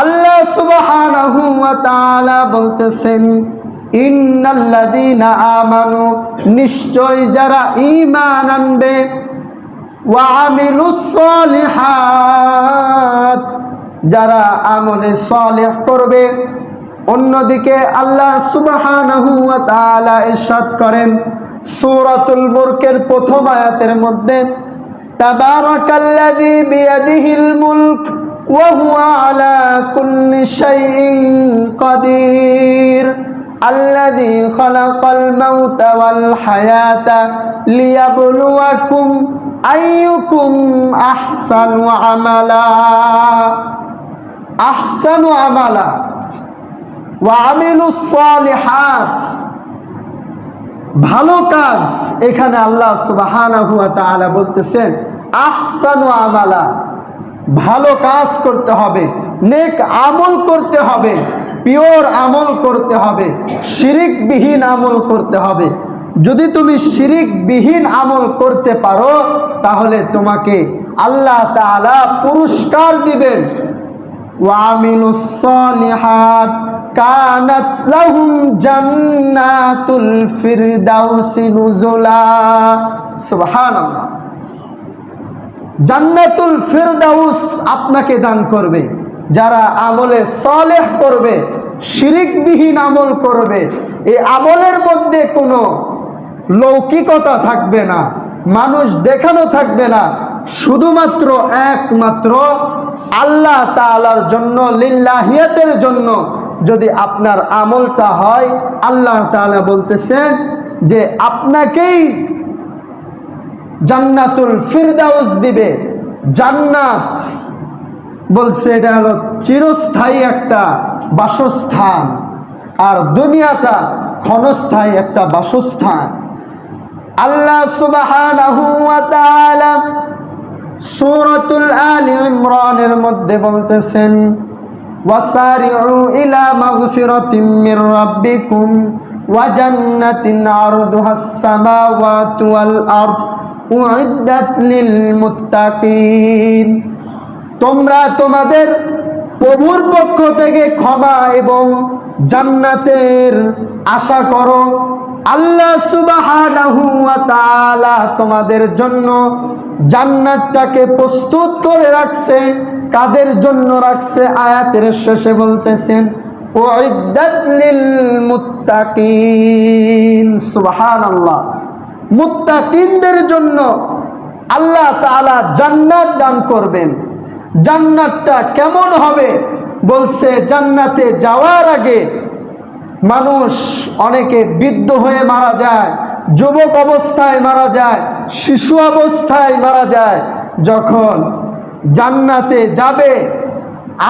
আল্লাহ সুবহানাহু ওয়া তাআলা বলতেছেন, ইন্নাল্লাযীনা আমানু, নিশ্চয় যারা ঈমান আনবে, ওয়া আমিলুস সলিহাত, যারা আমলে সালেহ করবে। অন্যদিকে আল্লাহ সুবহানাহু ওয়া তাআলা ইরশাদ করেন সূরাতুল মুলকের প্রথম আয়াতের মধ্যে, তাবারাকাল্লাযী বিয়াদিহিল মুলক ওয়া হুয়া আলা কুল্লি শাইইন কাদির আল্লাযী খালাকাল মাউতা ওয়াল হায়াতা লিয়াবলুয়াকুম আইয়ুকুম আহসানু আমালা। আহসানু আমালা ওয়া আমিলুস সালিহাত, ভালো কাজ। এখানে আল্লাহ সুবহানাহু ওয়া তাআলা বলতেছেন আহসানু আমালা, ভালো কাজ করতে হবে, নেক আমল করতে হবে, পিওর আমল করতে হবে, শিরিকবিহীন আমল করতে হবে। যদি তুমি শিরিকবিহীন আমল করতে পারো তাহলে তোমাকে আল্লাহ তাআলা পুরস্কার দিবেন। ওয়া আমিলুস সালিহাত কানাত লাহুম জান্নাতুল ফিরদাউসি নুজুলা। সুবহানাল্লাহ। জান্নাতুল ফিরদাউস আপনাকে দান করবে যারা আমলে সালেহ করবে, শিরিকবিহীন আমল করবে। এই আমলের মধ্যে কোনো লৌকিকতা থাকবে না, মানুষ দেখানো থাকবে না, শুধুমাত্র একমাত্র আল্লাহ তাআলার জন্য, লিল্লাহিয়াতের জন্য যদি আপনার আমলটা হয়, আল্লাহ তাআলা বলতেছেন যে আপনাকেই জান্নাতুল ফিরদাউস দিবে। জান্নাত বলছে এটা হলো চিরস্থায়ী একটা বাসস্থান, আর দুনিয়াটা ক্ষণস্থায়ী একটা বাসস্থান। আল্লাহ সুবহানাহু ওয়া তাআলা সূরাতুল আলি ইমরানের মধ্যে বলতেছেন, ওয়াসারিউ ইলা মাগফিরাতিম মির রাব্বিকুম ওয়া জান্নাতিন আরদুহাস সামাওয়াতু ওয়াল আরদ উইদ্দাত লিল মুত্তাকিন। তোমরা তোমাদের প্রভুর পক্ষ থেকে ক্ষমা এবং জান্নাতের আশা করো। আল্লাহ সুবহানাহু ওয়া তাআলা তোমাদের জন্য জান্নাতটাকে প্রস্তুত করে রাখছে। কাদের জন্য রাখছে? আয়াতের শেষে বলতেছেন উইদ্দাত লিল মুত্তাকিন। সুবহানাল্লাহ। মুত্তাকিনদের জন্য আল্লাহ তাআলা জান্নাত দান করবেন। জান্নাতটা কেমন হবে? বলছে জান্নাতে যাওয়ার আগে মানুষ অনেকে বৃদ্ধ হয়ে মারা যায়, যুবক অবস্থায় মারা যায়, শিশু অবস্থায় মারা যায়। যখন জান্নাতে যাবে,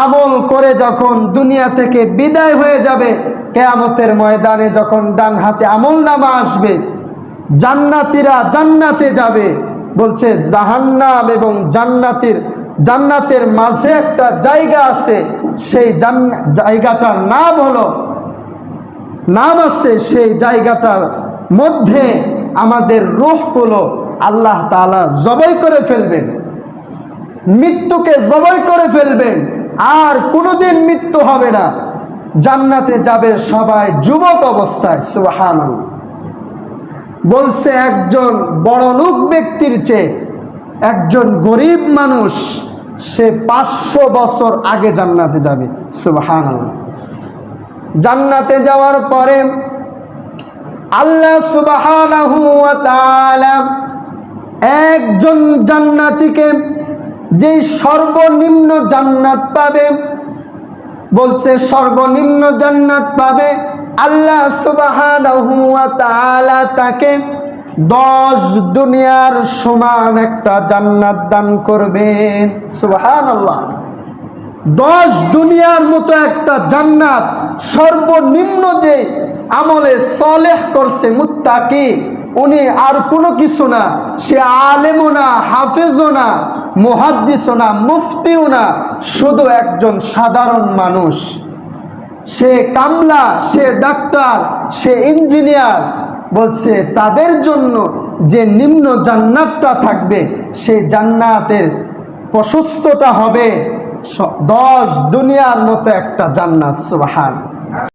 আমল করে যখন দুনিয়া থেকে বিদায় হয়ে যাবে, কিয়ামতের ময়দানে যখন ডান হাতে আমলনামা আসবে, জান্নাতীরা জান্নাতে যাবে। বলছে জাহান্নাম এবং জান্নাতের মাঝে একটা জায়গা আছে, সেই জায়গাটার নাম আছে। সেই জায়গাটার মধ্যে আমাদের রূহগুলো আল্লাহ তাআলা জবাই করে ফেলবেন, মৃত্যুকে জবাই করে ফেলবেন, আর কোনোদিন মৃত্যু হবে না। জান্নাতে যাবে সবাই যুবক অবস্থায়। সুবহানাল্লাহ। বলছে একজন বড়লোক ব্যক্তির চেয়ে একজন গরিব মানুষ সে 500 বছর আগে জান্নাতে যাবে। সুবহানাল্লাহ। জান্নাতে যাওয়ার পরে আল্লাহ সুবহানাহু ওয়া তাআলা একজন জান্নাতীকে যে সর্বনিম্ন জান্নাত পাবে, বলছে সর্বনিম্ন জান্নাত পাবে, আল্লাহ সুবহানাহু ওয়া তাআলা তাকে 10 দুনিয়ার সমান একটা জান্নাত দান করবেন। সুবহানাল্লাহ। 10 দুনিয়ার মতো একটা জান্নাত। সর্বনিম্ন যে আমলে সালেহ করছে মুত্তাকি, উনি আর কোনো কিছু না, সে আলেমও না, হাফেজও না, মুহাদ্দিসও না, মুফতিও না, শুধু একজন সাধারণ মানুষ। সে কামলা, সে ডাক্তার, সে ইঞ্জিনিয়ার। বলছে তাদের জন্য যে নিম্ন জান্নাতটা থাকবে, সেই জান্নাতের প্রশস্ততা হবে 10 দুনিয়ার মতো একটা জান্নাত। সুবহান।